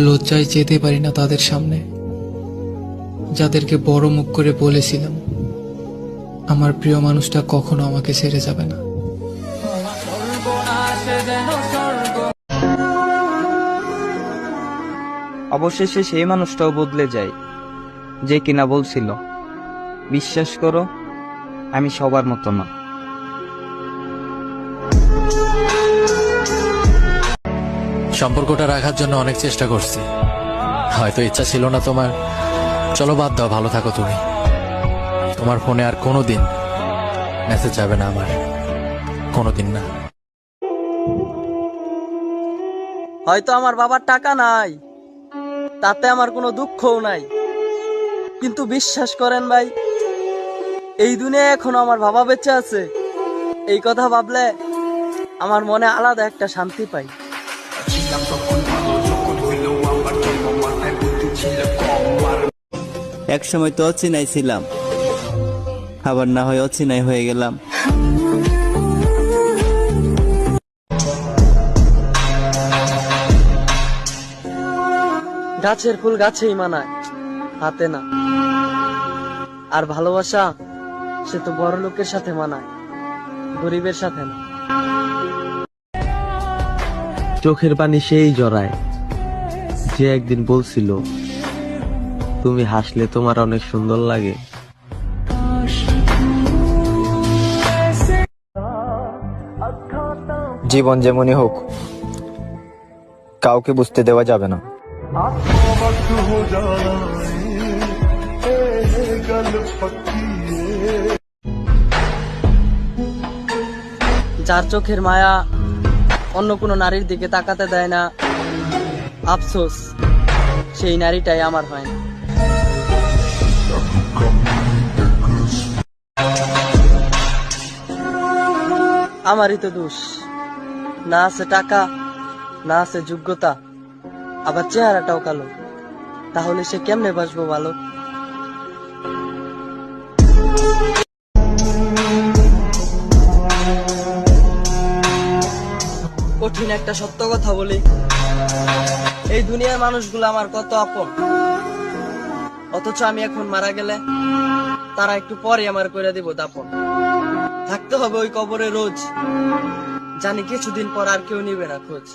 লজ্জায় যেতে পারি না তাদের সামনে, যাদেরকে বড় মুখ করে বলেছিলাম আমার প্রিয় মানুষটা কখনো আমাকে ছেড়ে যাবে না। অবশেষে সেই মানুষটাও বদলে যায় যে কিনা বলছিল, বিশ্বাস করো আমি সবার মতো না। সম্পর্কটা রাখার জন্য অনেক চেষ্টা করছি, হয়তো ইচ্ছা ছিল না তোমার। চলো বাদ দাও, ভালো থাকো তুমি। তোমার ফোনে আর কোনোদিন মেসেজ যাবে না আমার, কোনোদিন না। হয়তো আমার বাবার টাকা নাই, তাতে আমার কোনো দুঃখও নাই, কিন্তু বিশ্বাস করেন ভাই, এই দুনিয়ায় এখনো আমার বাবা বেঁচে আছে। এই কথা ভাবলে আমার মনে আলাদা একটা শান্তি পাই। এক সময় তো অচেনাই ছিলাম, আবার না হয় অচেনাই হয়ে গেলাম। গাছের ফুল গাছেই মানায়, হাতে না। আর ভালোবাসা সে তো বড় লোকের সাথে মানায়, গরিবের সাথে না। চোখের পানি সেই জড়ায় যে একদিন বলছিল তুমি হাসলে তোমার অনেক সুন্দর লাগে। জীবন যেমনই হোক, কাউকে বুঝতে দেওয়া যাবে না। যার চোখের মায়া অন্য কোনো নারীর দিকে তাকাতে দেয় না, আফসোস সেই নারীটাই আমার হয় না। আমারই তো দোষ, না আছে টাকা, না আছে যোগ্যতা, আবার চেহারাটাও কালো। তাহলে সে কেমনে বাসবো ভালো? কঠিন একটা সত্য কথা বলি, এই দুনিয়ার মানুষগুলো আমার কত আপন, অথচ আমি এখন মারা গেলে তারা একটু পরে আমার করে দিব দাপন। থাকতে হবে ওই কবরে রোজ, জানি কিছুদিন পর আর কেউ নিবে না খোঁজ।